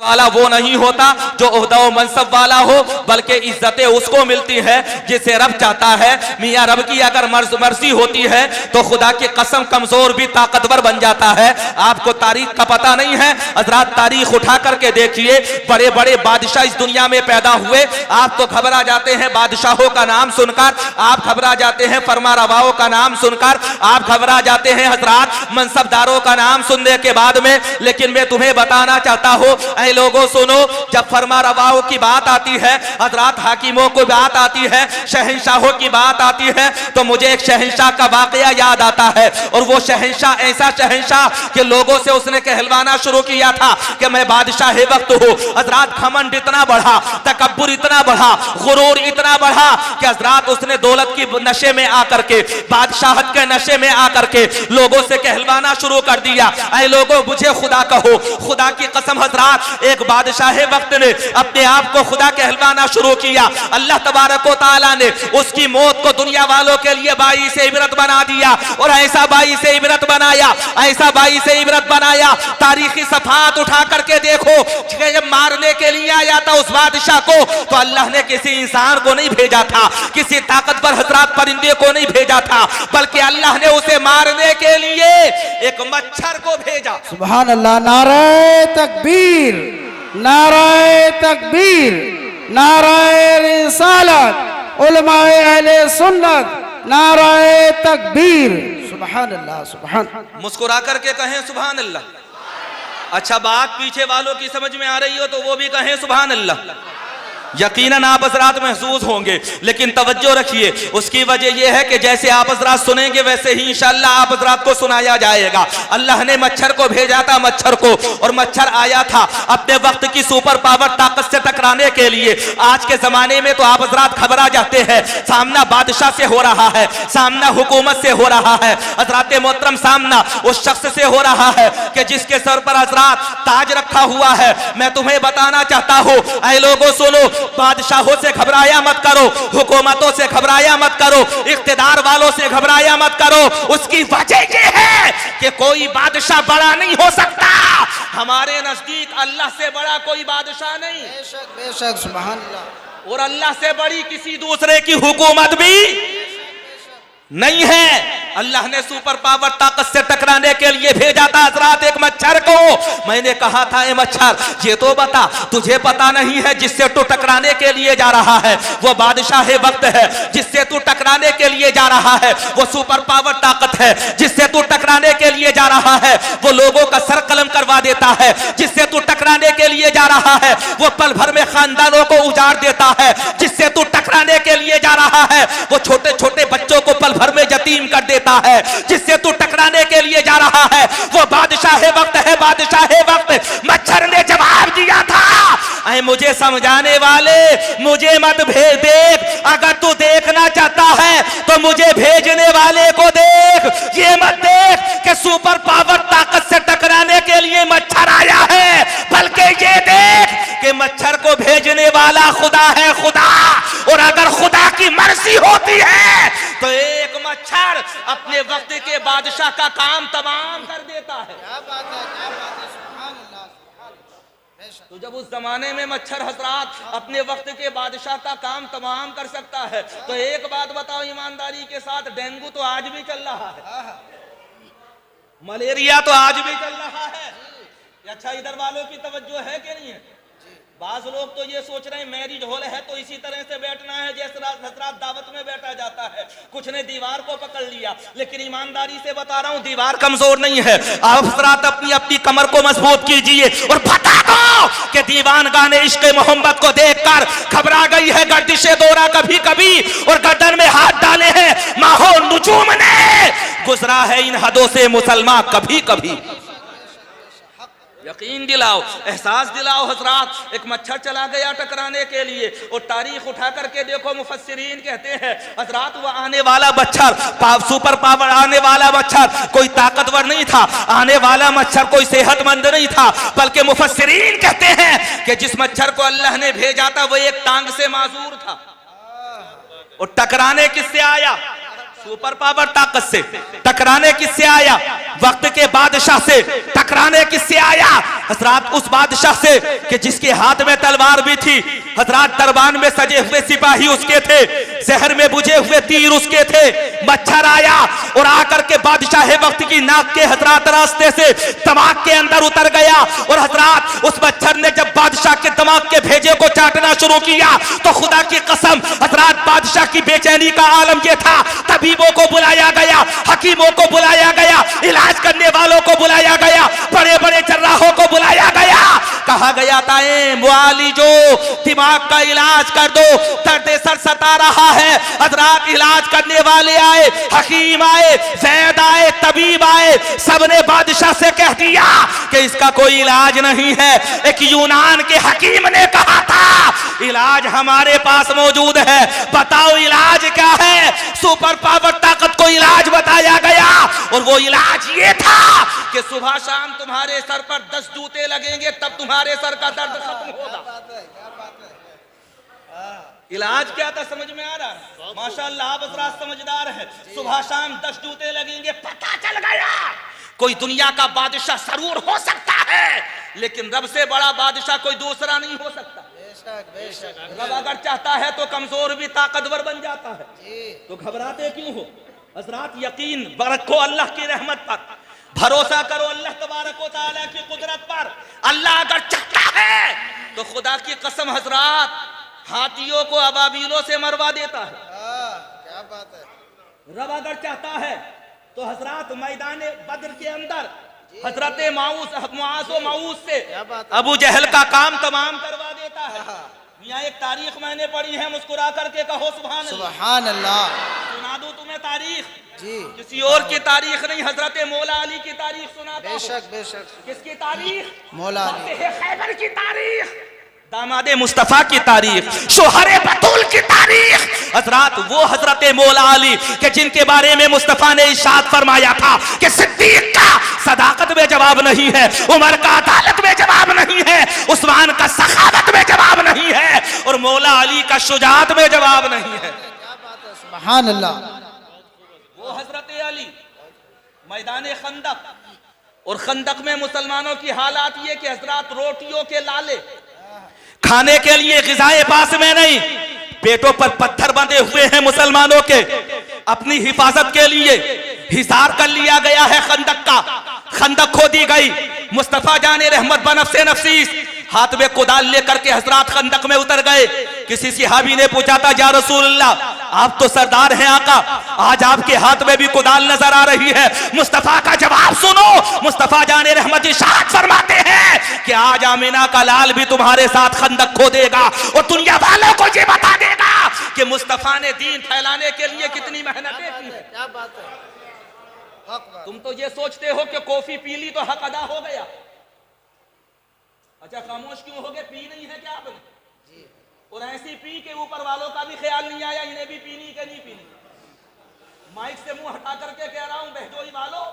वाला वो नहीं होता जो ओहदा व मनसब वाला हो, बल्कि इज्जतें उसको मिलती है जिसे रब चाहता है। मियाँ रब की अगर मर्जी होती है तो खुदा की कसम कमजोर भी ताकतवर बन जाता है। आपको तारीख का पता नहीं है, हजरात तारीख उठा करके देखिए, बड़े बड़े बादशाह इस दुनिया में पैदा हुए। आप तो घबरा जाते हैं बादशाहों का नाम सुनकर, आप घबरा जाते हैं फरमा रवाओं का नाम सुनकर, आप घबरा जाते हैं हजरात मनसबदारों का नाम सुनने के बाद में। लेकिन मैं तुम्हें बताना चाहता हूँ लोगों सुनो, जब फरमा रवाओं की बात आती है, हजरात हाकिमों की बात आती है, शहंशाहों की बात आती है, तो मुझे एक शहंशाह का वाकया याद आता है। और वो शहंशाह ऐसा शहंशाह कि लोगों से उसने कहलवाना शुरू किया था कि मैं बादशाह वक्त हूँ। हजरात घमंड इतना बढ़ा, तकब्बुर इतना बढ़ा, गुरूर इतना बढ़ा कि हजरात उसने दौलत की नशे में आकर के, बादशाहत के नशे में आकर के लोगों से कहलवाना शुरू कर दिया। ऐ लोगों मुझे खुदा कहो, खुदा की कसम हजरात एक बादशाह वक्त ने अपने आप को खुदा कहलवाना शुरू किया। अल्लाह तबारक व तआला ने उसकी मौत को दुनिया वालों के लिए बाई से इबरत बना दिया। और ऐसा बाई से इबरत बनाया, ऐसा बाई से इबरत बनाया, तारीखी सफात उठा करके देखो, जब मारने के लिए आया था उस बादशाह को, तो अल्लाह ने किसी इंसान को नहीं भेजा था, किसी ताकतवर हजरात परिंदे को नहीं भेजा था, बल्कि अल्लाह ने उसे मारने के लिए एक मच्छर को भेजा। सुभान अल्लाह। नारे तकबीर, नारे तकबीर, नारे रिसालत, उलमाए अहले सुन्नत, नारे तकबीर। सुभान अल्लाह, सुभान। मुस्कुरा करके कहें सुभान अल्लाह। अच्छा, बात पीछे वालों की समझ में आ रही हो तो वो भी कहें सुभान अल्लाह। यकीनन आप हजरात महसूस होंगे, लेकिन तवज्जो रखिए, उसकी वजह यह है कि जैसे आप हजरात सुनेंगे वैसे ही इंशाअल्लाह आप हजरात को सुनाया जाएगा। अल्लाह ने मच्छर को भेजा था, मच्छर को, और मच्छर आया था अपने वक्त की सुपर पावर ताकत से टकराने के लिए। आज के जमाने में तो आप हजरात घबरा जाते हैं, सामना बादशाह से हो रहा है, सामना हुकूमत से हो रहा है, हजरात मोहतरम सामना उस शख्स से हो रहा है कि जिसके सर पर हजरात ताज रखा हुआ है। मैं तुम्हें बताना चाहता हूँ, ऐ लोगों सुनो, बादशाहों से घबराया मत करो, हुकूमतों से घबराया मत करो, इख्तिदार वालों से घबराया मत करो। उसकी वजह यह है कि कोई बादशाह बड़ा नहीं हो सकता, हमारे नजदीक अल्लाह से बड़ा कोई बादशाह नहीं। बेशक बेशक, सुभान अल्लाह। और अल्लाह से बड़ी किसी दूसरे की हुकूमत भी नहीं है। अल्लाह ने सुपर पावर ताकत से टकराने के लिए भेजा था हजरात एक मच्छर को। मैंने कहा था ए मच्छर, ये तो बता, तुझे पता नहीं है जिससे तू टकराने के लिए जा रहा है वो बादशाह वक्त है, जिससे तू टकराने के लिए जा रहा है वो सुपर पावर ताकत है, जिससे तू टकराने के लिए जा रहा है वो लोगों का सर कलम करवा देता है, जिससे तू टकराने के लिए जा रहा है वो पल भर में खानदानों को उजाड़ देता है, जिससे तू टकराने के लिए जा रहा है वो छोटे छोटे बच्चों को पल भर में यतीम कर देता है, जिससे तू टकराने के लिए जा रहा है वो बादशाह वक्त है, बादशाह वक्त। मच्छर ने जवाब दिया था, ऐ मुझे समझाने वाले, मुझे मत भेज, देख, अगर तू देखना चाहता है तो मुझे भेजने वाले को देख, ये मत देख कि सुपर पावर ताकत से टकराने के लिए मच्छर आया है, बल्कि ये देख कि मच्छर को भेजने वाला खुदा है, खुदा। और अगर खुदा की मर्जी होती है तो एक मच्छर अपने वक्त के बादशाह का काम तमाम कर देता है। क्या बात है, क्या बात है, सुभान अल्लाह, सुभान अल्लाह। तो जब उस जमाने में मच्छर हजरात अपने वक्त के बादशाह का काम तमाम कर सकता है, तो एक बात बताओ ईमानदारी के साथ, डेंगू तो आज भी चल रहा है, मलेरिया तो आज भी चल रहा है। अच्छा, इधर वालों की तवज्जो है कि नहीं है? बाज लोग तो ये सोच रहे हैं मैरिज हॉल है तो इसी तरह से बैठना है जैसे हजरात दावत में बैठा जाता है, कुछ ने दीवार को पकड़ लिया। लेकिन ईमानदारी से बता रहा हूं, दीवार कमजोर नहीं है। आप हजरात अपनी अपनी कमर को मजबूत कीजिए और बता दो कि दीवानगाह ने इश्क मोहब्बत को देखकर घबरा गई है गर्दिशे दौरा कभी कभी, और गर्दन में हाथ डाले हैं माहो नुजूम ने, गुजरा है इन हदों से मुसलमान कभी कभी। यकीन दिलाओ, एहसास दिलाओ हजरात, एक मच्छर चला गया टकराने के लिए। और तारीख उठा करके देखो, मुफस्सिरीन कहते हैं हजरात वो आने वाला मच्छर, सुपर पावर आने वाला मच्छर कोई ताकतवर नहीं था, आने वाला मच्छर कोई सेहतमंद नहीं था, बल्कि मुफस्सिरीन कहते हैं कि जिस मच्छर को अल्लाह ने भेजा था वो एक टांग से माजूर था। और टकराने किससे आया? सुपर पावर ताकत से टकराने किससे आया? वक्त के बादशाह से टकराने किससे आया? हजरात उस बादशाह से कि जिसके हाथ में तलवार भी थी। हजरात दरबार में सजे हुए सिपाही उसके थे, शहर में बुझे हुए तीर उसके थे। मच्छर आया और आकर के बादशाह वक्त की नाक के हजरात रास्ते से दिमाग के अंदर उतर गया। और हजरात उस मच्छर ने जब बादशाह के दिमाग के भेजे को चाटना शुरू किया तो खुदा की कसम हजरात बादशाह की बेचैनी का आलम यह था। तबीबों को बुलाया गया, हकीमों को बुलाया गया, इलाज करने वालों को बुलाया गया, बड़े बड़े जर्राहों को बुलाया गया। कहा गया था मुआलिजो दिमाग का इलाज कर दो, दर्द सर सता रहा है। हजरात इलाज करने वाले आए, हकीम आए, जैद आए, तबीब आए, सबने बादशाह से कह दिया कि इसका कोई इलाज नहीं है। एक यूनान के हकीम ने कहा था इलाज हमारे पास मौजूद है, बताओ इलाज क्या है? सुपर पावर ताकत को इलाज बताया गया और वो इलाज ये था कि सुबह शाम तुम्हारे सर पर 10 जूते लगेंगे तब तुम्हारे सर का दर्द खत्म होगा। क्या बात है। इलाज क्या था समझ में आ रहा है? माशाअल्लाह आप हजरात समझदार है। सुबह शाम 10 जूते लगेंगे, पता चल गया कोई दुनिया का बादशाह जरूर हो सकता है लेकिन रब से बड़ा बादशाह कोई दूसरा नहीं हो सकता। बेशक बेशक। रब अगर चाहता है तो कमजोर भी ताकतवर बन जाता है। जी। तो घबराते क्यों हो? हजरात यकीन रखो अल्लाह की रहमत पर, भरोसा करो अल्लाह तबारक व तआला की कुदरत पर। अल्लाह अगर चाहता है तो खुदा की कसम हजरात हाथियों को अबाबीलों से मरवा देता है। क्या बात है। रब अगर चाहता है तो हजरात मैदान बद्र के अंदर हजरत माऊस से अबू जहल का काम तमाम करवा देता है। यहाँ एक तारीख मैंने पढ़ी है, मुस्कुरा करके कहो सुभान अल्लाह। सुभान अल्लाह। सुना दूं तुम्हें तारीख? जी। किसी और की तारीख नहीं, हजरत मौला अली की तारीख सुनाता हूं। बेशक बेशक। किसकी तारीख? मौला अली। खैबर की तारीख, दामादे मुस्तफा की तारीख, शोहरे बतूल की तारीख। हजरात वो हजरत मौला अली के जिनके बारे में मुस्तफा ने इरशाद फरमाया था कि सिद्दीक का सदाकत में जवाब नहीं है, उमर का अदालत में जवाब नहीं है, उस्मान का सखावत में जवाब नहीं है और मौला अली का शुजाअत में जवाब नहीं है। क्या बात है। सुभान अल्लाह। वो हजरत अली मैदान खंदक, और खंदक में मुसलमानों की हालात ये कि हजरात रोटियों के लाले, खाने के लिए गिज़ाएं पास में नहीं, पेटों पर पत्थर बंधे हुए हैं मुसलमानों के। अपनी हिफाजत के लिए हिसार कर लिया गया है खंदक का, खंदक खोदी गई। मुस्तफा जाने रहमत बनफ़से नफसीस हाथ में कुदाल लेकर के हजरात खंदक में उतर गए। किसी सहाबी ने पूछा था या रसूलल्लाह आप तो सरदार हैं आका, आज आपके हाथ में भी कुदाल नजर आ रही है। मुस्तफा का जवाब सुनो, मुस्तफा जाने रहमत इरशाद फरमाते हैं कि आज आमिना का लाल भी तुम्हारे साथ खंदक खोदेगा और दुनिया वालों को ये बता देगा कि मुस्तफा ने दीन फैलाने के लिए कितनी मेहनतें की है। क्या बात है। तुम तो ये सोचते हो कि कॉफी पी ली तो हक अदा हो गया। अच्छा खामोश क्यों हो गए? पी नहीं है क्या आपने? जी। और ऐसी पी के ऊपर वालों का भी ख्याल नहीं आया इन्हें भी पीनी कि नहीं पीनी। माइक से मुंह हटा करके कह रहा हूं बहजोई वालों,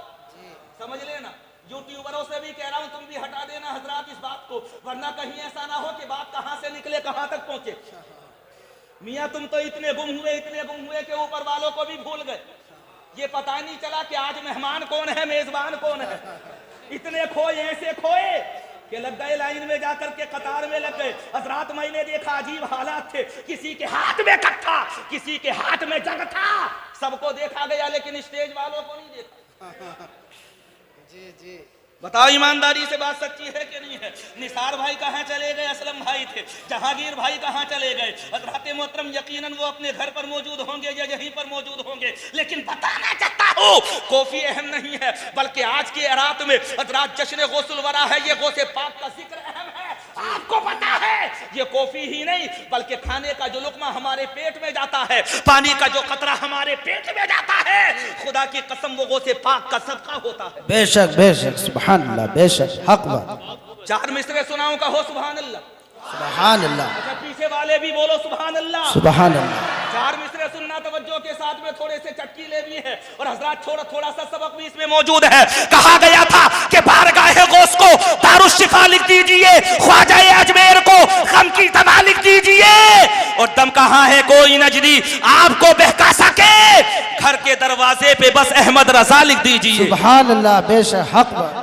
समझ लेना। यूट्यूबरों से भी कह रहा हूं तुम भी हटा देना हजरात इस बात को, वरना कहीं ऐसा ना हो कि बात कहां से निकले कहां तक पहुंचे। मियां तुम तो इतने गुम हुए कि ऊपर वालों को भी भूल गए। ये पता नहीं चला कि आज मेहमान कौन है, मेजबान कौन है। इतने खोए, ऐसे खोए कि लग गए लाइन में जाकर के कतार में लग गए। हजरात मैंने देखा अजीब हालात थे, किसी के हाथ में कप था, किसी के हाथ में जग था, सबको देखा गया लेकिन स्टेज वालों को नहीं देखा। जी जी। बताओ ईमानदारी से बात सच्ची है कि नहीं है? निसार भाई कहाँ चले गए? असलम भाई थे। जहांगीर भाई कहाँ चले गए? हजरत मोहतरम यकीनन वो अपने घर पर मौजूद होंगे या यहीं पर मौजूद होंगे, लेकिन बताना चाहता हूँ कॉफी अहम नहीं है, बल्कि आज की रात में हजरात जश्न गुस्ल वरा है, ये गौसे पाक का जिक्र अहम है। आपको पता है ये कॉफी ही नहीं बल्कि खाने का जो लुकमा हमारे पेट में जाता है, पानी का जो कतरा हमारे पेट में जाता है, खुदा की कसम वो गौसे पाक का सदका होता है। बेशक बेशक। सुभान अल्लाह। बेशक हक बात। 4 मिसरे सुनाऊं कहो सुभान अल्लाह। सुभान अल्लाह। अच्छा पीछे वाले भी बोलो सुभान अल्लाह। सुभान अल्लाह। 4 मिसरे सुनना तवज्जो के साथ में, थोड़े से चटकी ले भी है और हजरात थोड़ा सा सबक भी इसमें मौजूद है। कहा गया था कि बारगाह गौस को दारुश शिफा लिख दीजिए, ख्वाजा अजमेर को गम की दवा लिख दीजिए और दम कहाँ है कोई नजदी आपको बहका सके। घर के दरवाजे पे बस अहमद रजा लिख दीजिए। सुभान अल्लाह, बेशक हक बात।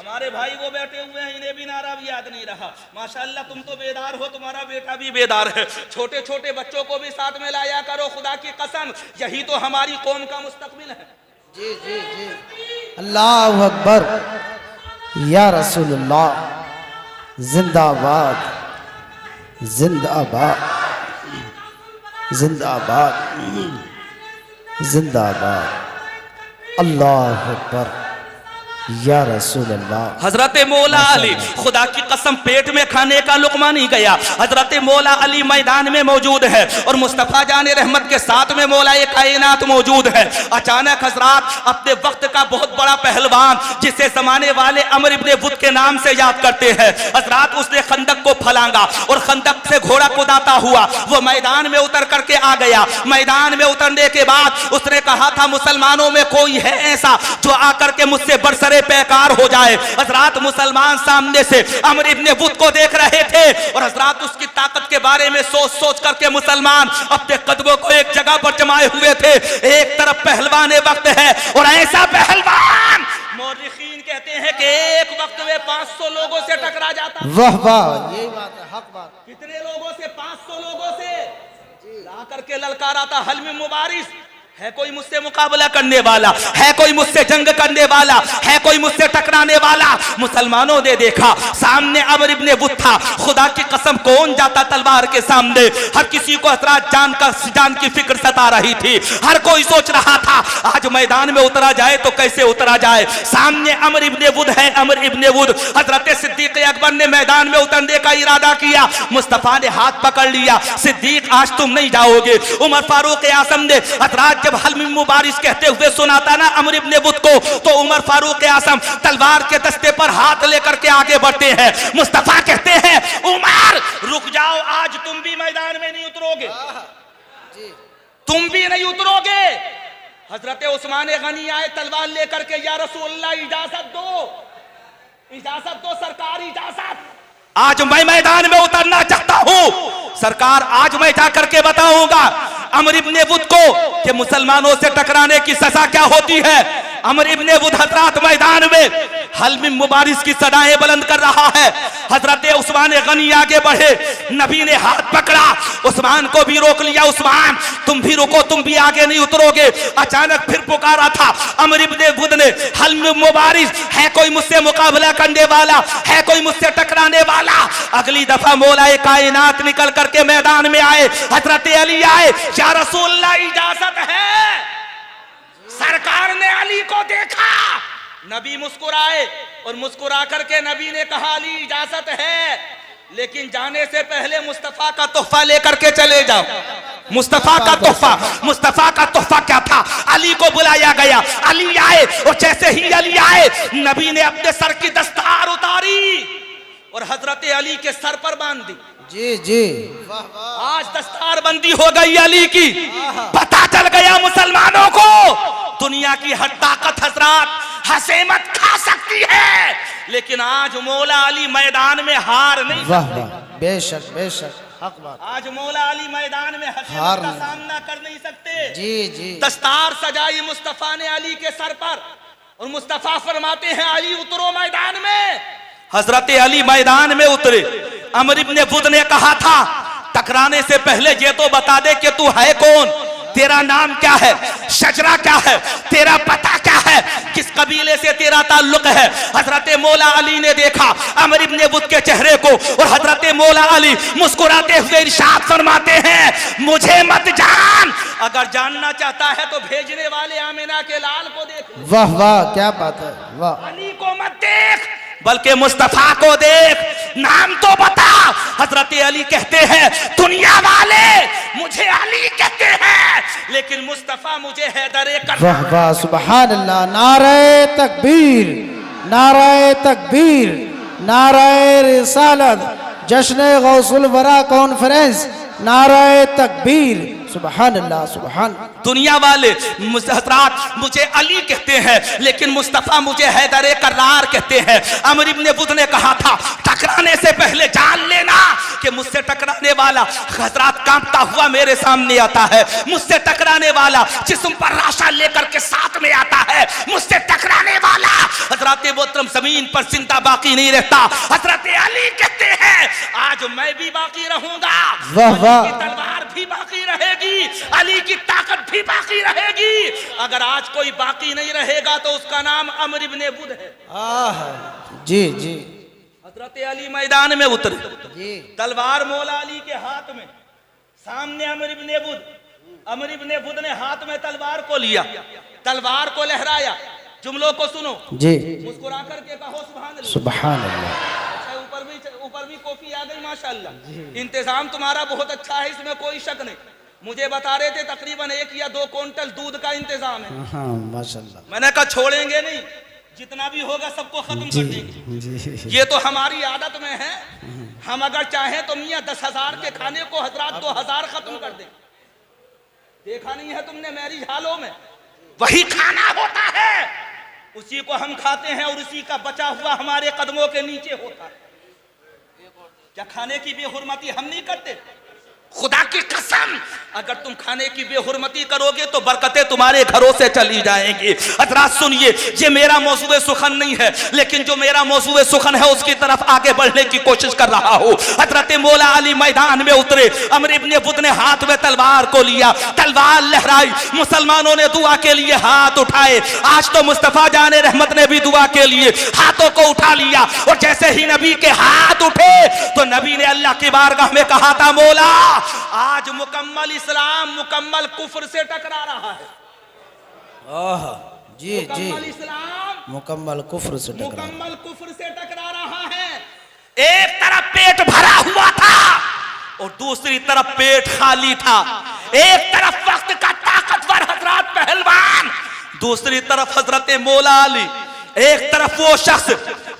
हमारे भाई वो बैठे हुए हैं, इन्हें भी नारा भी याद नहीं रहा। माशाअल्लाह तुम तो बेदार हो, तुम्हारा बेटा भी बेदार है। छोटे छोटे बच्चों को भी साथ में लाया करो, खुदा की कसम यही तो हमारी कौम का मुस्तकबिल है। जी जी जी, अल्लाह अकबर, या रसूलुल्लाह, जिंदाबाद जिंदाबाद जिंदाबाद जिंदाबाद, अल्लाह अकबर, या रसूल अल्लाह। हजरत मौला अली, खुदा की कसम पेट में खाने का लुकमा नहीं गया। हजरत मौला अली मैदान में मौजूद है और मुस्तफ़ा जाने रहमत के साथ में मौला ये कायनात मौजूद है। अचानक हजरात अपने वक्त का बहुत बड़ा पहलवान जिसे जमाने वाले अमर इब्ने वुद के नाम से याद करते हैं, हजरात उसने खंदक को फलांगा और खंदक से घोड़ा कुदाता हुआ वो मैदान में उतर करके आ गया। मैदान में उतरने के बाद उसने कहा था मुसलमानों में कोई है ऐसा जो आकर के मुझसे बरसरे बेकार हो जाए। हजरात मुसलमान सामने से अमर इब्ने वुद को देख रहे थे और हजरात उसकी ताकत के बारे में सोच सोच करके मुसलमान अपने कदमों को एक जगह पर जमाए हुए थे। एक तरफ पहलवान वक्त है और ऐसा पहलवान मौरिखीन कहते हैं कि एक वक्त में 500 लोगों से टकरा जाता। वाह वाह, यही बात है, हक बात। कितने लोगों से? 500 लोगों से ला करके ललकारा था, हल में मुबारिस है कोई मुझसे मुकाबला करने वाला, है कोई मुझसे जंग करने वाला, है कोई मुझसे टकराने वाला। मुसलमानों ने देखा सामने अमर इब्ने वुद था। खुदा की कसम कौन जाता तलवार के सामने। हर किसी को हजरात जान की फिक्र सता रही थी। हर कोई सोच रहा था आज मैदान में उतरा जाए तो कैसे उतरा जाए। सामने अमर इब्ने वुद है, अमर इब्ने वुद। हजरत सिद्दीक अकबर ने मैदान में उतरने का इरादा किया, मुस्तफा ने हाथ पकड़ लिया, सिद्दीक आज तुम नहीं जाओगे। उमर फारूक आजम ने हजरात जब हल में मुबारिस कहते हुए सुनाता ना अमर इब्ने वुद को, तो उमर फारूक आजम तलवार के दस्ते पर हाथ लेकर के आगे बढ़ते हैं। मुस्तफा कहते हैं उमर रुक जाओ, आज तुम भी मैदान में नहीं उतरोगे, तुम भी नहीं उतरोगे। हजरत उस्मान गनी आए तलवार लेकर के, या रसूलल्लाह इजाजत दो सरकार, इजाजत, आज मैं मैदान में उतरना चाहता हूं सरकार। आज मैं जाकर के बताऊंगा अमर इब्ने वुद को कि मुसलमानों से टकराने की सजा क्या होती है। अमर इब्ने वुद हजरात मैदान में हल में मुबारिस की सदाएं बुलंद कर रहा है। हजरत उस्मान गनी आगे बढ़े, नबी ने हाथ पकड़ा, उस्मान को भी रोक लिया, उस्मान तुम भी रुको, तुम भी आगे नहीं उतरोगे। अचानक फिर पुकारा था अमर इब्ने वुद ने, हल में मुबारिस, है कोई मुझसे मुकाबला करने वाला, है कोई मुझसे टकराने वाला। अगली दफा मौलाए कायनात निकल करके मैदान में आए, हजरत अली आए, या रसूलल्लाह इजाजत है। सरकार ने अली को देखा, नबी मुस्कुराए और मुस्कुरा करके नबी ने कहा अली इजाजत है, लेकिन जाने से पहले मुस्तफा का तोहफा लेकर के चले जाओ। मुस्तफा का तोहफा, मुस्तफा का तोहफा क्या था? अली को बुलाया गया, अली आए और जैसे ही अली आए नबी ने अपने सर की दस्तार उतारी और हजरत अली के सर पर बांध दी। जी जी, आज दस्तार बंदी हो गई अली की। पता चल गया मुसलमानों को दुनिया की हर ताकत हजरात हसेमत खा सकती है, लेकिन आज मौला अली मैदान में हार नहीं वाह सकते। वाह, बेशक बेशक, हक बात। आज मौला अली मैदान में हार हसेमत का नहीं। सामना कर नहीं सकते। जी जी, दस्तार सजाई मुस्तफा ने अली के सर पर और मुस्तफा फरमाते हैं अली उतरो मैदान में। हजरत अली मैदान में उतरे। अमर इब्ने वुद ने कहा था टकराने से पहले ये तो बता दे कि तू है कौन, तेरा नाम क्या है, शजरा क्या है, तेरा पता क्या है, किस कबीले से तेरा ताल्लुक है। हजरत मौला अली ने देखा अमर इब्ने वुद के चेहरे को और हजरत मौला अली मुस्कुराते हुए इरशाद फरमाते हैं मुझे मत जान, अगर जानना चाहता है तो भेजने वाले आमिना के लाल को देख। वाह वाह, क्या बात है, वाह। अली को मत देख बल्कि मुस्तफा को देख, नाम तो बता। हजरत अली कहते हैं दुनिया वाले मुझे अली कहते हैं, लेकिन मुस्तफा मुझे हैदर कर। वाह वाह, सुभान अल्लाह। नारे तकबीर, नारे तकबीर, नारे रिसालत, जश्न गौसुल वरा कॉन्फ्रेंस, नारे तकबीर, सुभान अल्लाह सुभान। दुनिया वाले हजरात मुझे अली कहते हैं, लेकिन मुस्तफा मुझे हैदर करार कहते हैं। अमर इब्ने वुद ने कहा था टकराने से पहले जान लेना कि मुझसे टकराने वाला हजरत कांपता हुआ मेरे सामने आता है, मुझसे टकराने वाला जिस्म पर राशा लेकर के साथ में आता है, मुझसे टकराने वाला हजरत मोहतरम जमीन पर जिंदा बाकी नहीं रहता। हजरत अली कहते हैं आज मैं भी बाकी रहूंगा, वाह वाह, अली की तलवार भी बाकी रहेगी, अली की ताकत भी बाकी रहेगी। अगर आज कोई बाकी नहीं रहेगा तो उसका नाम अमर इब्ने बुद है। जी जी हजरत अली मैदान में उतरे, जी, तलवार मौला अली के हाथ में, सामने अमर इब्ने बुद, अमर इब्ने बुद ने हाथ में तलवार को लिया, तलवार को लहराया। जुमलों को सुनो जी, मुस्कुरा करके कहो सुभान अल्लाह। सुभान अल्लाह। अच्छा, ऊपर भी कॉफी आ गई माशाअल्लाह। इंतजाम तुम्हारा बहुत अच्छा है, इसमें कोई शक नहीं। मुझे बता रहे थे तकरीबन 1 या 2 क्विंटल दूध का इंतजाम है। हाँ माशाअल्लाह। मैंने कहा छोड़ेंगे नहीं, जितना भी होगा सबको खत्म कर देंगे। जी ये तो हमारी आदत में है, हम अगर चाहें तो मियाँ 10,000 के खाने को हजरात 2,000 खत्म कर दें। देखा नहीं है तुमने मैरिज हालों में वही खाना होता है, उसी को हम खाते हैं और उसी का बचा हुआ हमारे कदमों के नीचे होता है। क्या खाने की बेहुरमती हम नहीं करते? खुदा की कसम अगर तुम खाने की बेहुरमती करोगे तो बरकतें तुम्हारे घरों से चली जाएंगी। हजरात सुनिए, ये मेरा मौजूद सुखन नहीं है, लेकिन जो मेरा मौजूद सुखन है उसकी तरफ आगे बढ़ने की कोशिश कर रहा हूँ। हजरत मौला अली मैदान में उतरे, अमर इब्ने बुद ने हाथ में तलवार को लिया, तलवार लहराई, मुसलमानों ने दुआ के लिए हाथ उठाए। आज तो मुस्तफा जाने रहमत ने भी दुआ के लिए हाथों को उठा लिया, और जैसे ही नबी के हाथ उठे तो नबी ने अल्लाह की बारगाह में कहा था, मौला आज मुकम्मल इस्लाम मुकम्मल कुफ्र से टकरा रहा है। जी जी, मुकम्मल इस्लाम मुकम्मल कुफ्र से टकरा, मुकम्मल कुफ्र से टकरा रहा है। एक तरफ पेट भरा हुआ था और दूसरी तरफ पेट खाली था। एक तरफ वक्त का ताकतवर हजरत पहलवान, दूसरी तरफ हजरत मौला अली। एक तरफ वो शख्स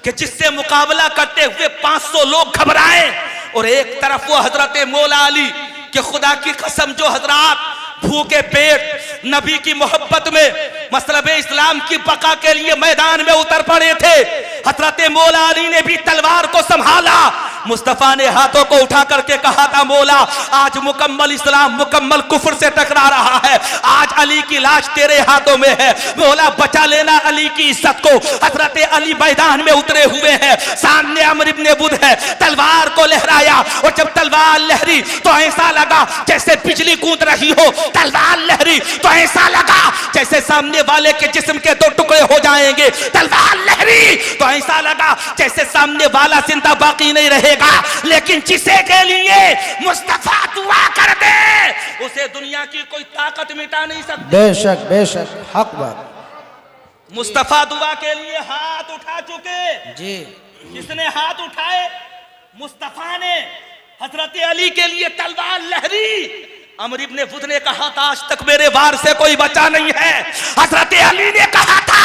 कि जिससे मुकाबला करते हुए 500 लोग घबराए, और एक तरफ वो हजरत मौला अली कि खुदा की कसम जो हजरात भूखे पेट नबी की मोहब्बत में मसलब इस्लाम की बका के लिए मैदान में उतर पड़े थे। हजरत मौला अली ने भी तलवार को संभाला, मुस्तफा ने हाथों को उठा करके कहा था, मौला आज मुकम्मल इस्लाम मुकम्मल कुफ्र से टकरा रहा है, आज अली की लाश तेरे हाथों में है, मौला बचा लेना अली की इज्जत को। हजरत अली मैदान में उतरे हुए हैं, सामने अमर इब्ने बुद है, तलवार को लहराया, और जब तलवार लहरी तो ऐसा लगा जैसे बिजली कूद रही हो, तलवार लहरी तो ऐसा लगा जैसे सामने वाले के जिस्म के 2 टुकड़े हो जाएंगे, तलवार लहरी तो ऐसा लगा जैसे सामने वाला जिंदा बाकी नहीं रहेगा। लेकिन जिसे के लिए मुस्तफा दुआ कर दे उसे दुनिया की कोई ताकत मिटा नहीं सकती। बेशक बेशक, हक बात। मुस्तफा दुआ के लिए हाथ उठा चुके। जी, किसने हाथ उठाए? मुस्तफा ने। हजरत अली के लिए तलवार लहरी, अमर इब्ने बुद ने कहा था आज तक मेरे वार से कोई बचा नहीं है। हजरत अली ने कहा था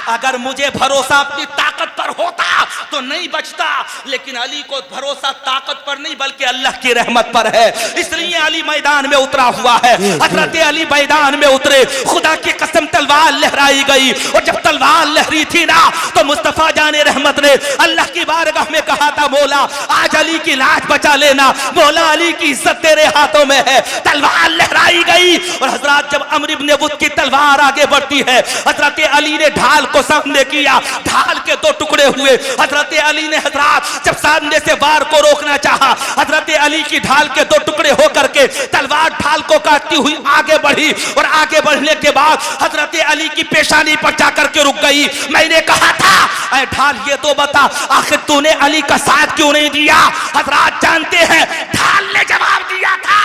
अगर मुझे भरोसा अपनी ताकत पर होता तो नहीं बचता, लेकिन अली को भरोसा ताकत पर नहीं बल्कि अल्लाह की रहमत पर है, इसलिए अली मैदान में उतरा हुआ है। हजरत अली मैदान में उतरे, खुदा की कसम तलवार लहराई गई, और जब तलवार लहरी थी ना तो मुस्तफा जाने रहमत ने अल्लाह की बारगाह में कहा था, मौला आज अली की लाश बचा लेना, मौला अली की इज्जत तेरे हाथों में है। तलवार लहराई गई, और हजरत जब अमर इब्ने बुद की तलवार आगे बढ़ती है, हजरत अली ने ढाल को सामने किया, ढाल के 2 टुकड़े हुए। हजरत अली ने हजरत जब सामने से वार को रोकना चाहा, हजरत अली की ढाल के 2 टुकड़े होकर के तलवार ढाल को काटती हुई आगे बढ़ी, और आगे बढ़ने के बाद हजरत अली की पेशानी पर जाकर के रुक गई। मैंने कहा था ऐ ढाल ये तो बता आखिर तूने अली का साथ क्यों नहीं दिया? हजरत जानते हैं ढाल ने जवाब दिया था,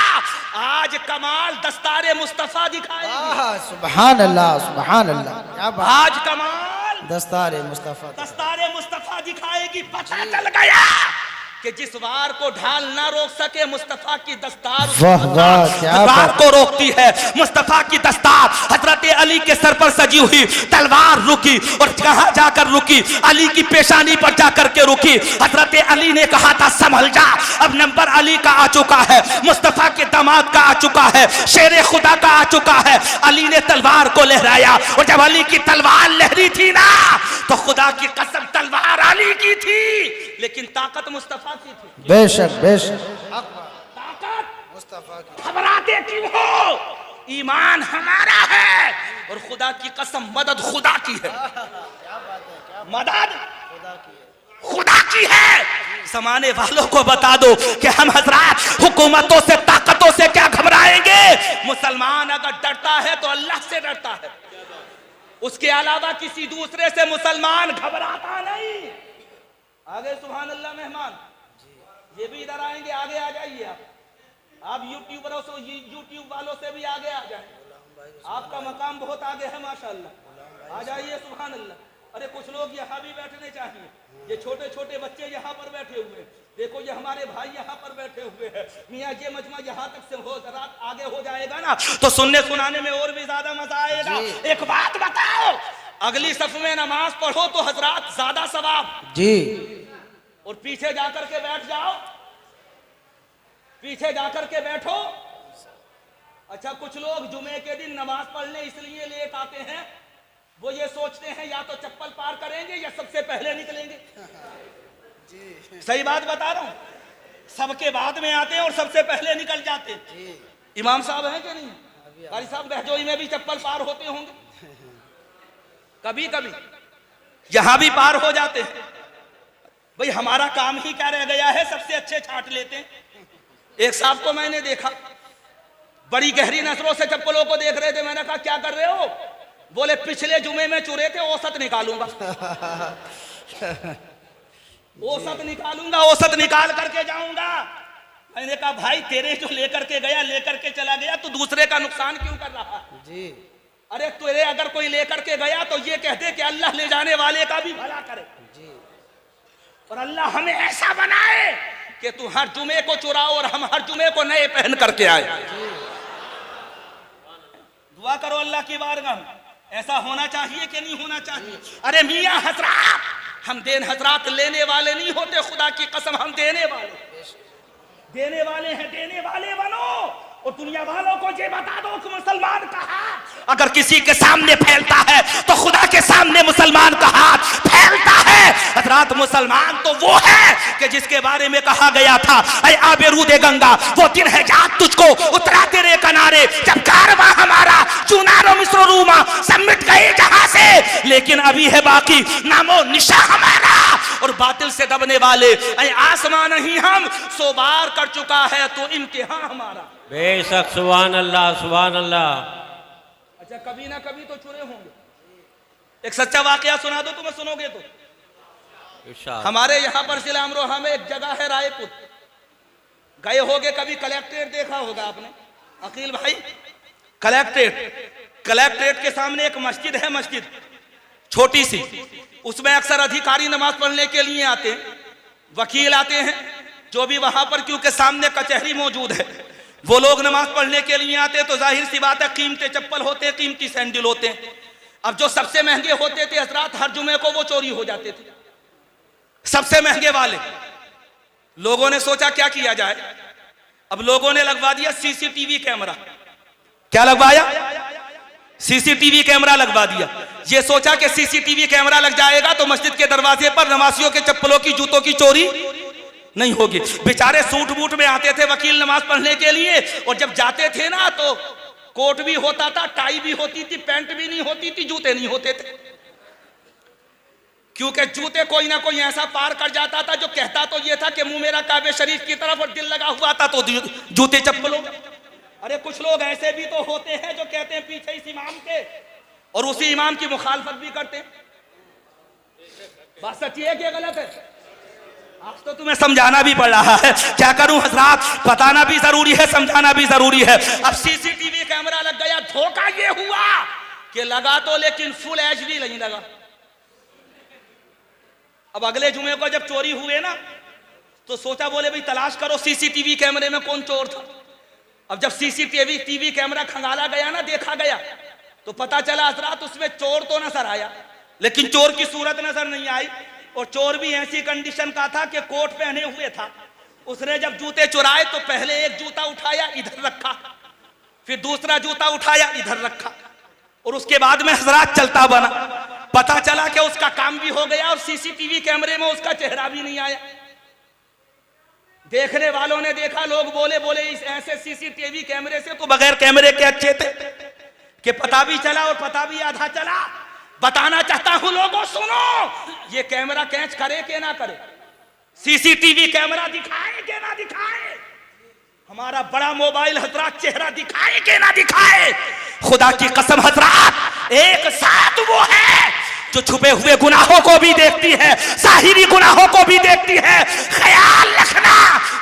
आज कमाल दस्तारे मुस्तफा दिखाएगी। सुभान अल्लाह, सुभान अल्लाह, क्या बात। आज कमाल दस्तारे मुस्तफा दिखाएगी। पता चल गया कि जिस वार को ढाल ना रोक सके मुस्तफा की दस्तार वाह वाह, क्या वार बात। को रोकती है। मुस्तफा की दस्तार हजरत अली के सर पर सजी हुई, तलवार रुकी, और कहां जाकर रुकी? अली की पेशानी पर जाकर के रुकी। हजरत अली ने कहा था संभल जा, अब नंबर अली का आ चुका है, मुस्तफा के दामाद का आ चुका है, शेर खुदा का आ चुका है। अली ने तलवार को लहराया, और जब अली की तलवार लहरी थी ना तो खुदा की कसम तलवार अली की थी, लेकिन ताकत मुस्तफा की थी। बेशक बेशक। मानते क्यों हो? ईमान हमारा है और खुदा की कसम मदद खुदा की है, मदद खुदा की है। जमाने वालों को बता दो कि हम हजरात हुकूमतों से ताकतों से क्या घबराएंगे। मुसलमान अगर डरता है तो अल्लाह से डरता है, उसके अलावा किसी दूसरे से मुसलमान घबराता नहीं। आगे सुभान अल्लाह मेहमान, ये भी इधर आएंगे, आगे आ जाइए आप यूट्यूब वालों से भी आगे आ जाए, आपका मकाम बहुत आगे है माशाअल्लाह, आ जाइए सुभान अल्लाह। अरे कुछ लोग यहाँ भी बैठने चाहिए, ये छोटे छोटे बच्चे यहाँ पर बैठे हुए हैं, देखो ये हमारे भाई यहाँ पर बैठे हुए हैं। मियाँ ये मजमा यहाँ तक से हो जरा आगे हो जाएगा ना तो सुनने सुनाने में और भी ज्यादा मजा आएगा। एक बात बताओ, अगली सफ में नमाज पढ़ो तो हजरात ज्यादा सवाब जी, और पीछे जाकर के बैठ जाओ, पीछे जाकर के बैठो। अच्छा कुछ लोग जुमे के दिन नमाज पढ़ने इसलिए लेट आते हैं, वो ये सोचते हैं या तो चप्पल पार करेंगे या सबसे पहले निकलेंगे। सही बात बता रहा हूं, सबके बाद में आते हैं और सबसे पहले निकल जाते हैं। इमाम साहब हैं कि नहीं? कारी साहब बहजोई में भी चप्पल पार होते होंगे, कभी कभी यहां भी पार हो जाते हैं। भाई हमारा काम ही क्या रह गया है, सबसे अच्छे छांट लेते हैं। एक साहब को मैंने देखा, बड़ी गहरी नजरों से चप्पलों को देख रहे थे, मैंने कहा क्या कर रहे हो? बोले पिछले जुमे में चुरे थे, औसत निकालूंगा। औसत निकालूंगा, औसत निकाल करके जाऊंगा। मैंने कहा भाई तेरे जो लेकर के गया लेकर के चला गया, तो दूसरे का नुकसान क्यों कर रहा जी? अरे तेरे अगर कोई लेकर के गया तो ये कहते कि अल्लाह ले जाने वाले का भी भला करे जी, और अल्लाह हमें ऐसा बनाए कि तू हर जुमे को चुराओ और हम हर जुमे को नए पहन करके आए। दुआ करो अल्लाह की बारगाह में, ऐसा होना चाहिए कि नहीं होना चाहिए? अरे मियां हजरात, हम देन हजरात लेने वाले नहीं होते, खुदा की कसम हम देने वाले हैं, देने वाले बनो। और दुनिया वालों को ये बता दो कि मुसलमान का हाथ अगर किसी के सामने फैलता है तो खुदा के सामने मुसलमान का हाथ फैलता है। हजरात मुसलमान तो वो है कि जिसके बारे में कहा गया था, ऐ आबेरूदे गंगा वो दिन है याद तुझको उतरा तेरे किनारे, जब कारवां हमारा चुनारो मिस्र रूमा सब मिट गए जहां से, लेकिन अभी है बाकी नामो निशा हमारा और बातिल से दबने वाले। ऐ आसमान नहीं हम 100 बार कर चुका है तो इम्तिहान हमारा। बेशक सुभान अल्लाह सुभान अल्लाह। अच्छा कभी ना कभी तो चुरे होंगे। एक सच्चा वाकया सुना दो तुम्हें, सुनोगे तो। हमारे यहाँ पर जिला अमरोहा में एक जगह है रायपुर, गए होगे कभी, कलेक्ट्रेट देखा होगा आपने अकील भाई, कलेक्ट्रेट के सामने एक मस्जिद है, मस्जिद छोटी सी, उसमें अक्सर अधिकारी नमाज पढ़ने के लिए आते हैं, वकील आते हैं, जो भी वहां पर क्योंकि सामने कचहरी मौजूद है, वो लोग नमाज पढ़ने के लिए आते तो जाहिर सी बात है कीमती चप्पल होते हैं, कीमती सैंडल होते हैं। अब जो सबसे महंगे होते थे हजरात हर जुमे को वो चोरी हो जाते थे, सबसे महंगे वाले। लोगों ने सोचा क्या किया जाए, अब लोगों ने लगवा दिया सीसीटीवी कैमरा। क्या लगवाया? सीसीटीवी कैमरा लगवा दिया। ये सोचा कि सीसीटीवी कैमरा लग जाएगा तो मस्जिद के दरवाजे पर नमाजियों के चप्पलों की जूतों की चोरी नहीं होगी। बेचारे सूट बूट में आते थे वकील नमाज पढ़ने के लिए, और जब जाते थे ना तो कोट भी होता था, टाई भी होती थी, पैंट भी नहीं होती थी, जूते नहीं होते थे, क्योंकि जूते कोई ना कोई ऐसा पार कर जाता था जो कहता तो ये था कि मुंह मेरा काबे शरीफ की तरफ और दिल लगा हुआ था तो जूते चप्पलों। अरे कुछ लोग ऐसे भी तो होते हैं जो कहते हैं पीछे इस इमाम के और उसी इमाम की मुखालफत भी करते हैं। बात सच्ची है कि गलत है? आज तो तुम्हें समझाना भी पड़ रहा है, क्या करूं हजरात, बताना भी जरूरी है, समझाना भी जरूरी है। अब सीसीटीवी कैमरा लग गया, धोखा ये हुआ कि लगा तो लेकिन फुल एचडी नहीं लगा। अब अगले जुमे को जब चोरी हुए ना तो सोचा बोले भाई तलाश करो सीसीटीवी कैमरे में कौन चोर था। अब जब सीसीटीवी कैमरा खंगाला गया ना, देखा गया, तो पता चला हजरात उसमें चोर तो नजर आया लेकिन चोर की सूरत नजर नहीं आई, और चोर भी ऐसी कंडीशन का था कि कोट पहने हुए था। उसने जब जूते चुराए तो पहले एक जूता उठाया इधर रखा, फिर दूसरा जूता उठाया इधर रखा, और उसके बाद में हजरात चलता बना। पता चला कि उसका काम भी हो गया और सीसीटीवी कैमरे में उसका चेहरा भी नहीं आया। देखने वालों ने देखा, लोग बोले बोले इस ऐसे सीसीटीवी कैमरे से तो बगैर कैमरे के अच्छे थे कि पता भी चला और पता भी आधा चला। बताना चाहता हूं लोगों, सुनो, ये कैमरा कैच करे कि ना करे, सीसीटीवी कैमरा दिखाए कि ना दिखाए, हमारा बड़ा मोबाइल हजरात चेहरा दिखाए कि ना दिखाए, खुदा की कसम हजरात एक साथ वो है जो छुपे हुए गुनाहों को भी देखती है, जाहिरी गुनाहों को भी देखती है। ख्याल रखना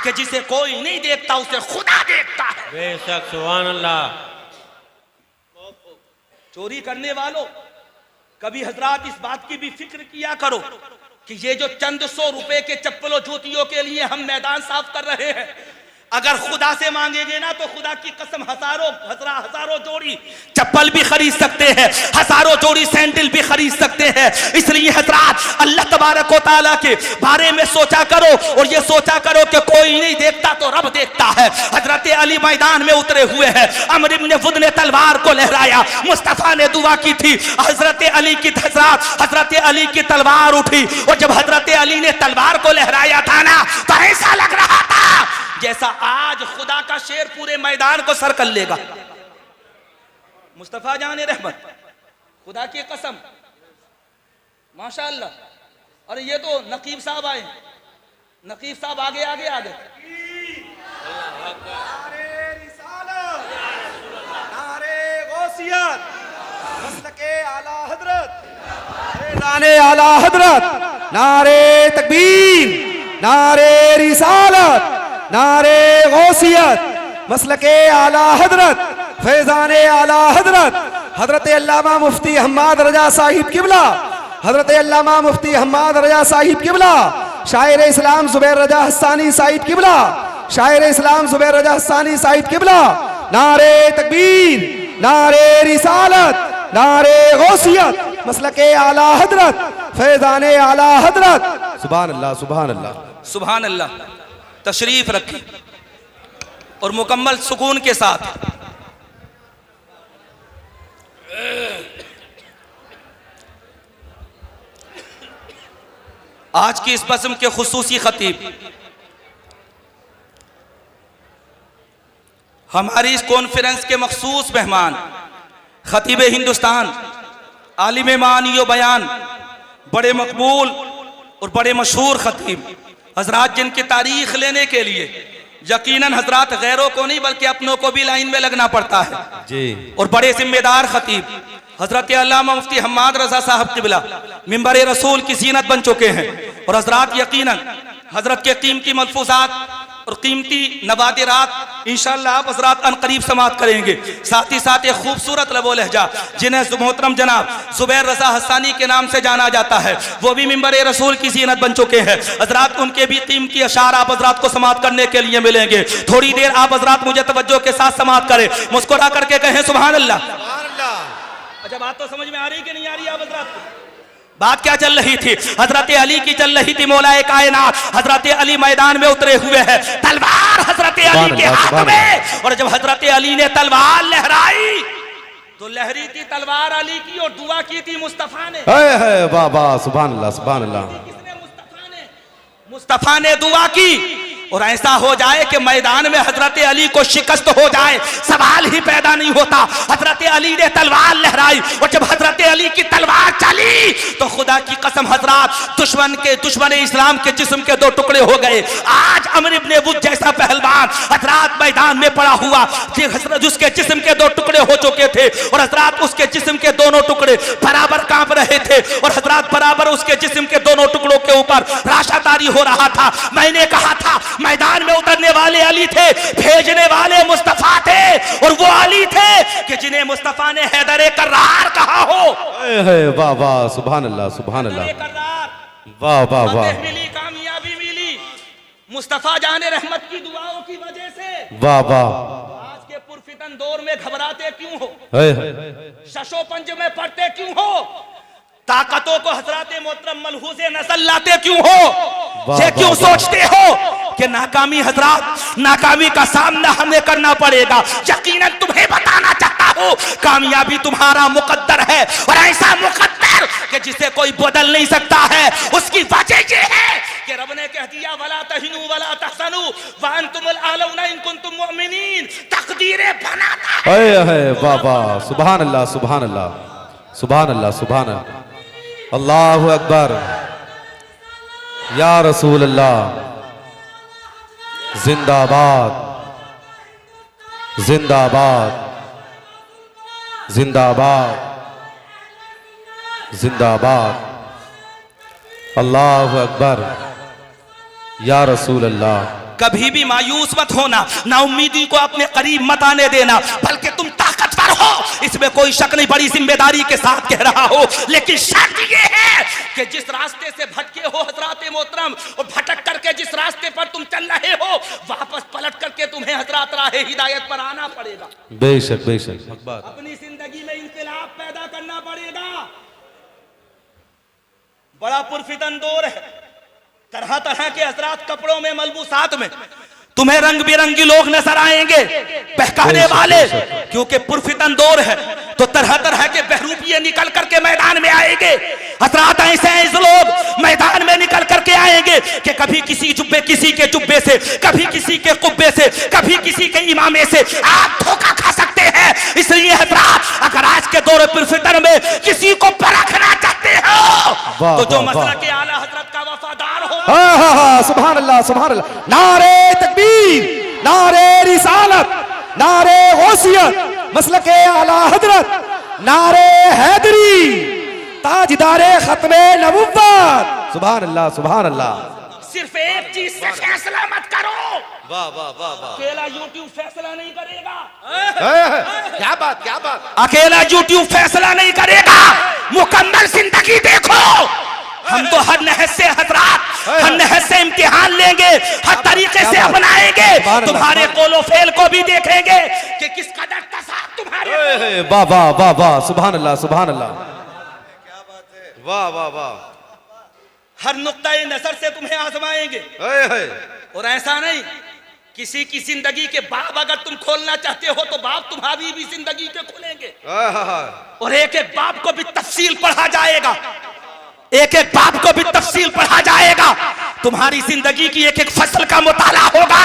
कि जिसे कोई नहीं देखता उसे खुदा देखता है। बेशक सुभान अल्लाह। चोरी करने वालों, कभी हजरात इस बात की भी फिक्र किया करो कि ये जो चंद 100 रुपए के चप्पलों जूतियों के लिए हम मैदान साफ कर रहे हैं, अगर खुदा से मांगेंगे ना तो खुदा की कसम हजारों जोड़ी चप्पल भी खरीद सकते हैं, हजारों जोड़ी सैंडल भी खरीद सकते हैं। इसलिए हजरात अल्लाह तबारक व तआला के बारे में सोचा करो और ये सोचा करो कि कोई नहीं देखता तो रब देखता है। हजरत अली मैदान में उतरे हुए हैं, अमर इब्न वुद ने तलवार को लहराया, मुस्तफा ने दुआ की थी, हजरत अली की तलवार उठी और जब हजरत अली ने तलवार को लहराया था ना तो ऐसा लग रहा था जैसा आज खुदा का शेर पूरे मैदान को सर कर लेगा। मुस्तफा जाने रहमत, खुदा की कसम, माशाअल्लाह। अरे ये तो नकीब साहब आए, नकीब साहब आगे आगे आगे। नारे रिसालत, नारे गौसियत, मसलके आला हजरत, नारे आला हजरत, नारे तकबीर, नारे रिसालत, नारे गौसियत, मसलके आला हजरत, फैजाने आला हजरत, हजरत अल्लामा मुफ्ती हम्माद रजा साहिब किबला, हजरत अल्लामा मुफ्ती हम्माद रजा साहिब किबला, शायर इस्लाम जुबैर रजा हस्सानी साहिब किबला, शायर इस्लाम जुबैर रजा हस्सानी साहिब किबला, नारे तकबीर, नारे रिसालत, नारे गौसियत, मसलके आला हजरत, फैजाने आला हजरत। सुभान अल्लाह, सुभान अल्लाह, सुभान अल्लाह। तशरीफ रखें और मुकम्मल सुकून के साथ। आज की इस बज़्म के खुसूसी खतीब, हमारी इस कॉन्फ्रेंस के मखसूस मेहमान, खतीब हिंदुस्तान, आलिम मानियो बयान, बड़े मकबूल और बड़े मशहूर खतीब हजरात, जिनकी तारीख लेने के लिए यकीनन हजरात गैरों को नहीं बल्कि अपनों को भी लाइन में लगना पड़ता है जी। और बड़े जिम्मेदार खतीब हजरत अल्लामा मुफ्ती हम्माद रजा साहब किबला मिंबर रसूल की जीनत बन चुके हैं। और हजरात यकीनन हजरत के कीमती मलफूजात और कीमती नवादिरात इंशाअल्लाह आप हजरात अनकरीब समात करेंगे। साथ ही साथ एक खूबसूरत लबो लहजा जिन्हें मोहतरम जनाब जुबैर रजा हस्सानी के नाम से जाना जाता है, वो भी मिंबर रसूल की जीनत बन चुके हैं। हजरात उनके भी कीमती अशार आप हजरात को समात करने के लिए मिलेंगे। थोड़ी देर आप हजरात मुझे तवज्जो के साथ समात करें, मुस्कुरा करके कहें सुभान अल्लाह। अच्छा, बात तो समझ में आ रही कि नहीं आ रही आप हजरात को? बात क्या चल रही थी? हजरत अली की चल रही थी। मौलाए कायनात हजरत अली मैदान में उतरे हुए हैं, तलवार हजरत अली के हाथ में, और जब हजरत अली ने तलवार लहराई तो लहरी थी तलवार अली की और दुआ की थी मुस्तफा ने। वाह वाह, सुभान अल्लाह, सुभान अल्लाह। किसने? मुस्तफा ने दुआ की और ऐसा हो जाए कि मैदान में हजरत अली को शिकस्त हो जाए, सवाल ही पैदा नहीं होता। हजरत अली ने तलवार लहराई और जब हजरत अली की तलवार चली तो खुदा की कसम हजरात दुश्मन इस्लाम के जिस्म के 2 टुकड़े हो गए। आज अमर इब्न वुद जैसा पहलवान हजरात मैदान में पड़ा हुआ, जिसके जिस्म के 2 टुकड़े हो चुके थे और हजरात उसके जिस्म के दोनों टुकड़े बराबर कांप रहे थे और हजरात बराबर उसके जिस्म के दोनों टुकड़ों के ऊपर राशातारी हो रहा था। मैंने कहा था मैदान में उतरने वाले अली थे, भेजने वाले मुस्तफा थे, और वो अली थे कि जिन्हें मुस्तफा ने हैदर कर्रार कहा हो। वाह वाह, सुभान अल्लाह, सुभान अल्लाह, वाह वाह वाह। मिली, कामयाबी मिली मुस्तफा जाने रहमत की दुआओं की वजह से। वाह वाह। आज के पुरफितन दौर में घबराते क्यों हो? शशो पंज में पड़ते क्यों हो? ताकतों को हजरात मोहतरम मलहूज़े नज़र लाते क्यों हो? ये क्यों सोचते हो कि नाकामी हजरात, नाकामी का सामना हमें करना पड़ेगा? यकीनन तुम्हें बताना चाहता हूं हो, कामयाबी तुम्हारा मुकद्दर है, और ऐसा मुकद्दर कि जिसे कोई बदल नहीं सकता है। उसकी वजह ये है कि रब ने कह दिया वला तहिनु वला तहसनु व अंतुमुल आलौना इन कुंतुम मुमिनीन। तकदीरें बनाता है। बाबा सुभान अल्लाह सुभान अल्लाह सुभान अल्लाह सुभान अल्लाह। अल्लाहु अकबर या रसूल अल्लाह। जिंदाबाद जिंदाबाद जिंदाबाद जिंदाबाद। अल्लाहु अकबर या रसूल अल्लाह। कभी भी मायूस मत होना, ना उम्मीदी को अपने करीब मत आने देना, बल्कि तुम ताकतवर हो, इसमें कोई शक नहीं। बड़ी जिम्मेदारी के साथ कह रहा हो, लेकिन शर्त यह है कि जिस रास्ते से भटके हो हजरात मोहतरम, और भटक करके जिस रास्ते पर तुम चल रहे हो, वापस पलट करके तुम्हें हजरात राहे हिदायत पर आना पड़ेगा। बेशक बेशक। अपनी जिंदगी में इंकलाब पैदा करना पड़ेगा। बड़ा पुरफितन दौर है, तरह तरह के हजरात कपड़ों में मलबूसात में तुम्हें रंग बिरंगी लोग नजर आएंगे, बहकाने वाले, क्योंकि पुरफितन दौर है तो तरह तरह के बहरूपिये निकल करके मैदान में आएंगे। हजरात ऐसे लोग मैदान में निकल करके आएंगे कि कभी किसी जुब्बे किसी के जुब्बे से, कभी किसी के कुब्बे से, कभी किसी के इमामे से आप धोखा खा सकते हैं। इसलिए हजरात अगर आज के दौर पुरफितन में किसी को परखना चाहते हो तो जो मसला के आला हजरत का वफादार हो। सुभान अल्लाह सुभान अल्लाह। नारे तकबीर, नारे रिसालत, नारे गौसियत, मसलके आला हजरत, नारे हैदरी, ताजदारे खत्मे नबुव्वत। सुभान अल्लाह सुभान अल्लाह। सिर्फ एक चीज से फैसला मत करो। वाह वाह वाह वाह। अकेला यूट्यूब फैसला नहीं करेगा। क्या बात क्या बात। अकेला यूट्यूब फैसला नहीं करेगा। मुकम्मल जिंदगी देखो। हम तो हर नहज से हजरात, हर नहज से इम्तिहान लेंगे, हर तरीके से अपनाएंगे, तुम्हारे कोलो फेल को भी देखेंगे कि किस कदर तसाद तुम्हारे। वाह वाह वाह वाह। सुभान अल्लाह सुभान अल्लाह। क्या बात है। वाह वाह वाह। हर नुक्ता नजर से तुम्हें आजमाएंगे, और ऐसा नहीं किसी की जिंदगी के बाब अगर तुम खोलना चाहते हो तो बाब तुम्हारी भी जिंदगी के खोलेंगे, और एक एक बाब को भी तफसील पढ़ा जाएगा, एक एक बाब को भी तफसील पढ़ा जाएगा। तुम्हारी जिंदगी की एक एक फसल का मुताला होगा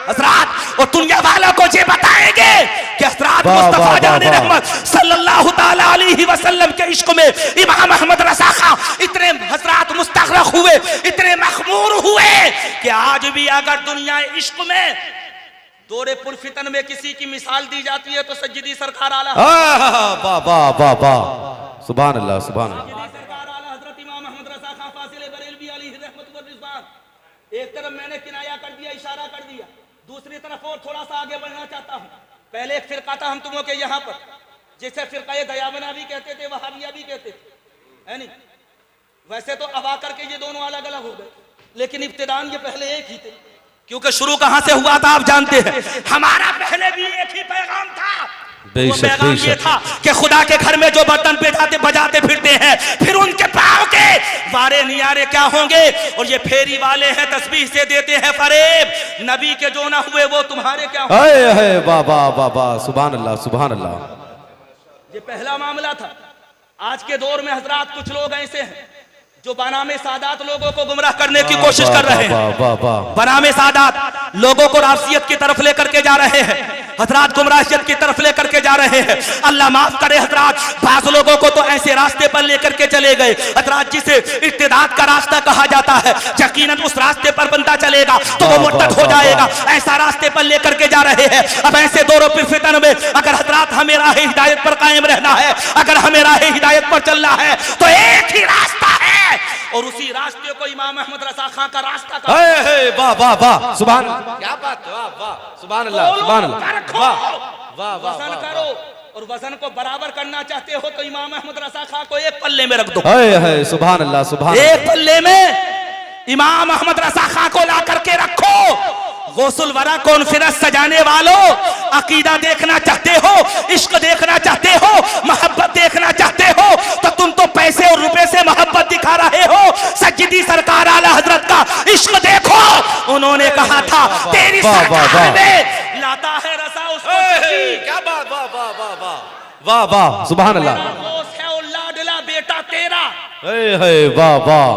हजरात, और दुनिया वालों को ये बताएंगे कि हजरात मुस्तफा जाने रहमत सल्लल्लाहु ताला अलैहि वसल्लम के इश्क में इमाम अहमद रज़ा खां इतने हजरात मुस्तगरक हुए, इतने मखमूर हुए कि आज भी अगर दुनिया इश्क में दौरे पुरफितन में किसी की मिसाल दी जाती है तो सज्जिदी सरकार आला। वाह वाह वाह वाह। सुभान अल्लाह सुभान अल्लाह। एक तरफ मैंने किनाया कर दिया, इशारा कर दिया, दूसरी तरफ और थोड़ा सा आगे बढ़ना चाहता हूँ। पहले एक फिरका था हम तुमों के यहाँ पर, जैसे फिरका दयाबना भी कहते थे, वहाबिया भी कहते थे, है नहीं? वैसे तो अब आकर के ये दोनों अलग अलग हो गए, लेकिन इब्तिदान ये पहले एक ही थे, क्योंकि शुरू कहाँ से हुआ था आप जानते हैं। हमारा पहले भी एक ही पैगाम था। वो पैगाम ये था कि खुदा के घर में जो बर्तन बजाते बजाते फिरते हैं, फिर उनके पाँव के वारे नियारे क्या होंगे, और ये फेरी वाले हैं तस्बीह से देते हैं फरेब, नबी के जो ना हुए वो तुम्हारे क्या होंगे। वाह वाह वाह वाह। सुभान अल्लाह सुभान अल्लाह। ये पहला मामला था। आज के दौर में हजरात कुछ लोग ऐसे हैं जो बनामे सादात लोगों को गुमराह करने की कोशिश कर रहे हैं। बनामे सादात लोगों को रासियत की तरफ लेकर के जा रहे हैं, हजरात गुमराहियत की तरफ लेकर के जा रहे हैं। अल्लाह माफ करे हजरात, बाज लोगों को तो ऐसे रास्ते पर लेकर के चले गए हजरात जिसे इर्तिदाद का रास्ता कहा जाता है। यकीनन उस रास्ते पर बंदा चलेगा तो वो मुर्तद हो जाएगा, ऐसा रास्ते पर लेकर के जा रहे हैं। अब ऐसे दौरों पर फितन में अगर हजरात हमें राह हिदायत पर कायम रहना है, अगर हमें राह हिदायत पर चलना है तो एक ही रास्ता है, और उसी रास्ते को इमाम अहमद रज़ा खां का रास्ता का। वाह वाह वाह। सुभान क्या बात। वाह वाह सुभान अल्लाह सुभान अल्लाह। वाह वाह। वजन करो, और वजन को बराबर करना चाहते हो तो इमाम अहमद रज़ा खां को एक पल्ले में रख दो। सुभान अल्लाह सुभान। एक पल्ले में इमाम अहमद रज़ा खां को ला करके रखो। गौसुल वरा कॉन्फ्रेंस सजाने वालों, अकीदा देखना चाहते हो, इश्क देखना चाहते हो, मोहब्बत देखना चाहते हो, तो तुम तो पैसे और रुपए से मोहब्बत दिखा रहे हो। सज्जिदी सरकार आला हजरत का इश्क देखो। उन्होंने कहा था तेरी सरकार में ला चाहता है रसा उसको चकी। क्या बात, वाह वाह वाह वाह वाह वाह, सुभान अल्लाह। मेरा गोश्त है वो लाडला बेटा तेरा, वाह वाह,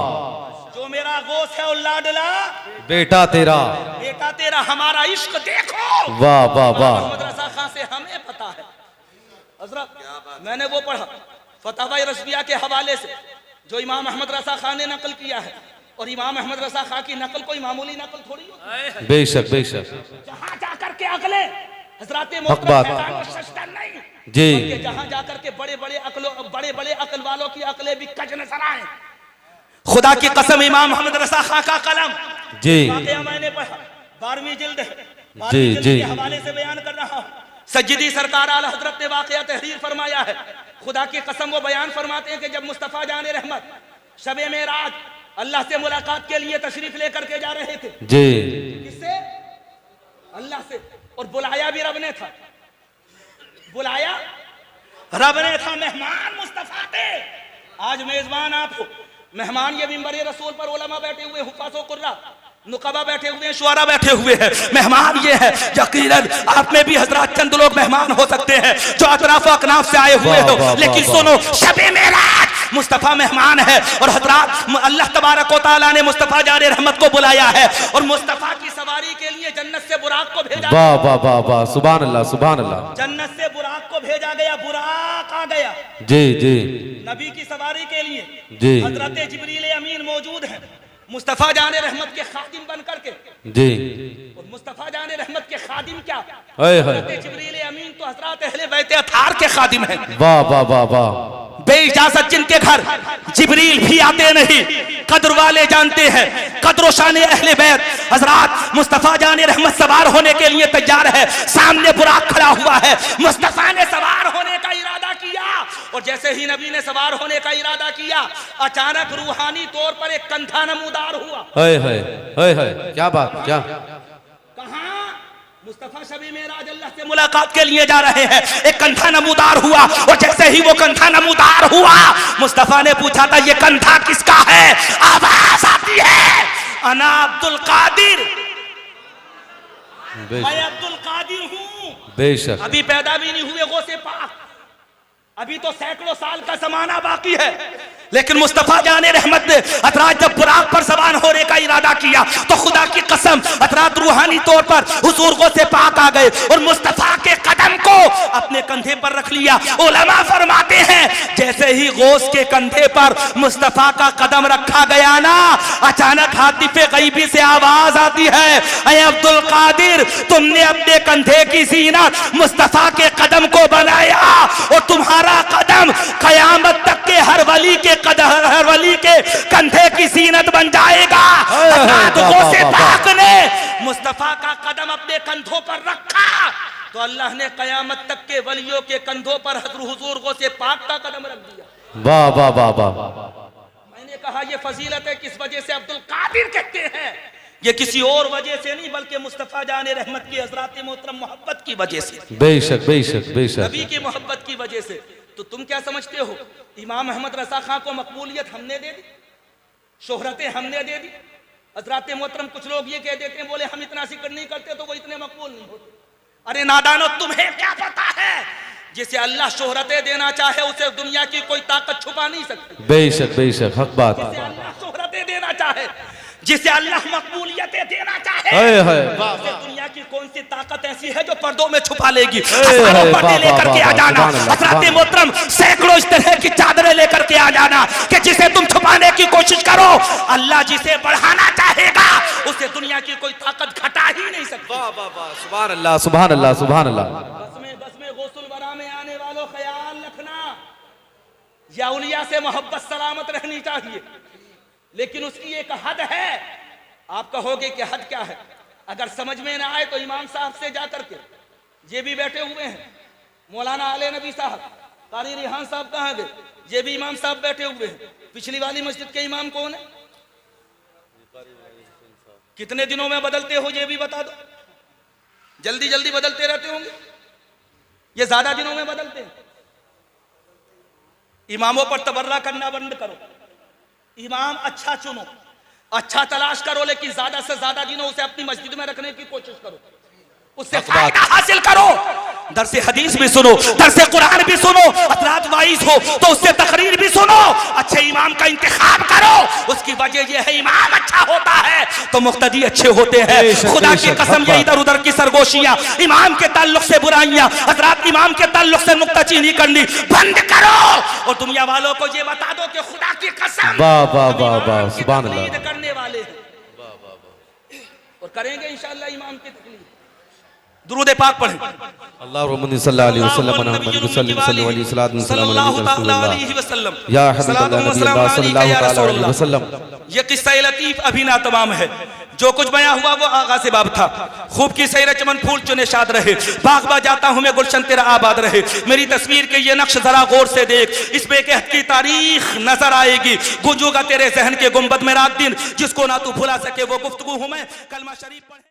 जो मेरा गोश्त है वो लाडला बेटा तेरा, बेटा तेरा। हमारा इश्क देखो, वाह वाह वाह। मोहम्मद रजा खां से हमें पता है। हजरत मैंने वो पढ़ा फतवा रज़विया के हवाले से, जो इमाम अहमद रजा खां ने नकल किया है, और इमाम अहमद रजा खां की नकल कोई मामूली नकल थोड़ी होती है। बेशक बेशक, जहां जाकर के अगले हजरत बात। नहीं जी, बल्कि जहां जाकर के बड़े बड़े अकल वालों की अकलें भी कज नजर आए। खुदा की कसम, इमाम अहमद रजा खां का कलम जी वाकया मैंने पढ़ा, 12वीं जिल्द है, जी 12वीं जिल्द जी, के हवाले से बयान कर रहा हूं। सज्जिदी सरकार आला हजरत ने वाकया तहरीर फरमाया है। खुदा की कसम वो बयान फरमाते हैं कि जब मुस्तफ़ा जाने रहमत शबे मेराज अल्लाह से मुलाकात के लिए तशरीफ लेकर के जा रहे थे। जी, किससे? अल्लाह से। और बुलाया भी रब ने था, बुलाया रब ने था। मेहमान मुस्तफ़ा थे। आज मेजबान आप हो, मेहमान ये मिंबर रसूल पर उलमा बैठे हुए, हुफ़ाज़ व कुर्रा नुकबा बैठे हुए हैं, शुआरा बैठे हुए हैं। मेहमान ये है, यकीनन आप में भी हजरात चंद लोग मेहमान हो सकते हैं जो अतराफ अकनाफ से आए हुए हो, लेकिन सुनो, शबे मेराज मुस्तफ़ा मेहमान है, और हजरात अल्लाह तबारक व तआला ने मुस्तफ़ा जाने रहमत को बुलाया है, और मुस्तफ़ा की सवारी के लिए जन्नत से बुराक को भेजा। वाह वाह वाह वाह, सुभान अल्लाह सुभान अल्लाह। जन्नत से बुराक को भेजा गया, बुराक आ गया जी जी नबी की सवारी के लिए। जी, हजरत जिब्रील अमीन मौजूद हैं मुस्तफ़ा जाने रहमत के खादिम बन करके। जी, और मुस्तफ़ा जाने रहमत के खादिम क्या, हाय हाय, हजरत जिब्रील अमीन तो हजरत अहले बैत अतार के खादिम हैं। वाह वाह वाह वाह, बेइजाजत जिनके घर जिब्रील भी आते नहीं, कद्र वाले जानते हैं, कद्र शान अहले बैत। हजरात मुस्तफ़ा जाने रहमत सवार होने के लिए तैयार है, सामने बुराक खड़ा हुआ है। मुस्तफ़ा ने सवार होने का इरादा किया, और जैसे ही नबी ने सवार होने का इरादा किया, अचानक रूहानी तौर पर एक कंधा नमूदार हुआ। हाय हाय हाय हाय, क्या बात, क्या कहां? मुस्तफ़ा शबी मेराज अल्लाह से मुलाकात के लिए जा रहे हैं, एक कंधा नमूदार हुआ, और जैसे ही वो कंधा नमूदार हुआ, मुस्तफ़ा ने पूछा था ये कंधा किसका है? आवाज आती है, अना अब्दुल कादिर, मैं अब्दुल कादिर हूं। बेशक, अभी पैदा भी नहीं हुए गौसे पाक, अभी तो सैकड़ों साल का जमाना बाकी है। लेकिन मुस्तफ़ा जाने रहमत ने हजरात जब बुराक पर सवार होने का इरादा किया, तो खुदा की कसम हजरात रूहानी तौर पर हुजूर गौसे पाक आ गए, और मुस्तफ़ा के कदम को अपने कंधे पर रख लिया। उलमा फरमाते हैं जैसे ही गौस के कंधे पर मुस्तफ़ा का कदम रखा गया ना, अचानक हातिफे गैबी से आवाज आती है, ऐ अब्दुल कादिर, तुमने अपने कंधे की जीनत मुस्तफ़ा के कदम को बनाया, और तुम्हारा कदम कयामत तक के हर वली के कंधे की जीनत बन जाएगा। गौसे पाक ने मुस्तफ़ा का कदम अपने कंधों पर रखा, तो अल्लाह ने कयामत तक के वलियों के कंधों पर हुजूर गौसे पाक का कदम रख दिया। वाह वाह वाह वाह, मैंने कहा ये फजीलत है, किस वजह से अब्दुल कादिर कहते हैं? ये किसी और वजह से नहीं, बल्कि मुस्तफ़ा जाने रहमत की हजरात मोहतरम मोहब्बत की वजह से, बेशक बेशक बेशक, नबी की मोहब्बत की वजह से। तो तुम क्या समझते हो, इमाम अहमद रजा खां को मकबूलियत हमने दे दी, शोहरतें हमने दे दी? हजरात मोहतरम कुछ लोग ये कह देते हैं, बोले हम इतना जिक्र नहीं करते तो वो इतने मकबूल नहीं होते। अरे नादानो, तुम्हें क्या पता है, जिसे अल्लाह शोहरतें देना चाहे उसे दुनिया की कोई ताकत छुपा नहीं सकती। बेशक बेशक, हक बात, जिसे अल्लाह शोहरतें देना चाहे, जिसे अल्लाह मकबूलियतें देना चाहे, उसे दुनिया की कौन सी ताकत ऐसी है जो पर्दों में छुपा लेगी? हजारों पर्दे लेकर के आ जाना, हजरात मोहतरम सैकड़ों इस तरह की चादरें लेकर के आ जाना कि जिसे तुम छुपाने की कोशिश करो, अल्लाह जिसे बढ़ाना चाहेगा उसे दुनिया की कोई ताकत घटा ही नहीं सकती। वाह वाह वाह, सुभान अल्लाह सुभान अल्लाह सुभान अल्लाह। बस में गौसुल वरा में आने वालों ख्याल रखना, या औलिया से मोहब्बत सलामत रहनी चाहिए, लेकिन उसकी एक हद है। आप कहोगे कि हद क्या है? अगर समझ में ना आए तो इमाम साहब से जाकर के, ये भी बैठे हुए हैं, मौलाना आले नबी साहब, कारी रिहान साहब कहाँ गए? ये भी इमाम साहब बैठे हुए हैं। पिछली वाली मस्जिद के इमाम कौन है? कितने दिनों में बदलते हो ये भी बता दो। जल्दी जल्दी बदलते रहते होंगे, ये ज्यादा दिनों में बदलते हैं। इमामों पर तबर्रा करना बंद करो, इमाम अच्छा चुनो, अच्छा तलाश करो, लेकिन ज्यादा से ज्यादा दिनों उसे अपनी मस्जिद में रखने की कोशिश करो। उससे फायदा हासिल करो। दरसे हदीस भी सुनो, दरसे कुरान भी सुनो, हजरात वाइज हो तो उससे तकरीर भी सुनो। अच्छे इमाम का इंतखाब करो। उसकी वजह यह है इमाम अच्छा होता है तो मुक्तदी अच्छे होते हैं। खुदा की कसम ये इधर उधर की सरगोशियां, इमाम के ताल्लुक से बुराइयां, हजरात इमाम के ताल्लुक से नुक्ताचीनी करनी बंद करो और दुनिया वालों को ये बता दो कि खुदा की कसम वाह वाह वाह वाह सुभान अल्लाह। करने वाले हैं और करेंगे इंशाअल्लाह इमाम की तकलीफ। दुरूद पाक पढ़ें। अल्लाहुम्मा सल्लल्लाहु अलैहि वसल्लम मुहम्मद सल्लल्लाहु अलैहि वसल्लम या हबीबल्लाह नबी अल्लाह सल्लल्लाहु अलैहि वसल्लम। ये किस्सा लतीफ अभी ना तमाम है। जो कुछ बयां हुआ वो आगा से बाब था। खूब की सैर चमन फूल चुने शाद रहे, बाग बा जाता हूं मैं गुलशन तेरा आबाद रहे। मेरी तस्वीर के ये नक्श जरा गौर से देख, इस बेकहत की तारीख नजर आएगी। गूंजूगा तेरे जहन के गुंबद में रात दिन, जिसको ना तू भुला सके वो गुफ्तगू हूं मैं। कलमा शरीफ पढ़े।